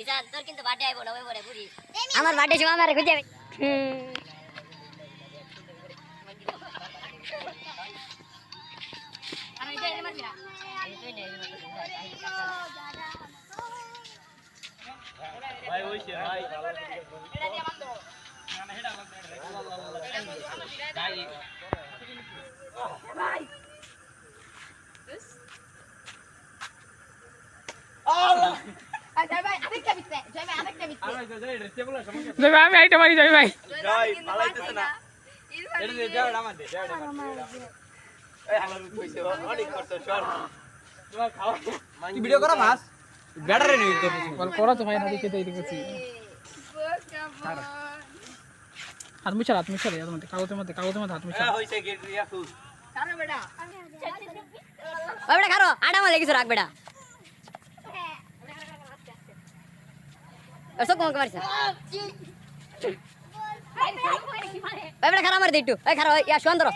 legion তোর কিন্তু birthday আইবো না ওই বড় বুড়ি আমার বার্থডে সময় আমারে খুঁজে আরে এটা এর মারবি না ভাই ওইছে ভাই এটা দিয়ে বান্ধ না না হেডা যাই ভাই আল্লাহ জয় ভাই আরেকটা বিচ্ছে জয় ভাই আরেকটা বিচ্ছে আমরা যাই রেস্টেবল সমস্যা জয় ভাই আমি আইটা মারি জয় ভাই জয় পালাইতেছ না এটা দে যাও আমার দে যাও এই হালার কইছে অনেক কষ্ট শর্ট তোমার খাওয়া কি ভিডিও করা মাস ব্যাটারি নেই তো বল করা তো ভাই না দেখে দেই দেখছি হাত মুছা কাগজের মধ্যে হাত মুছা হ্যাঁ হইছে গেট রিয়া ফুল কারো বেটা ওই বেটা খারো আটা মালে কিছু রাখ বেটা এসব কোন মারছে ওই বেটা খারা মার দে একটু এই খারা ইয়া সুন্দর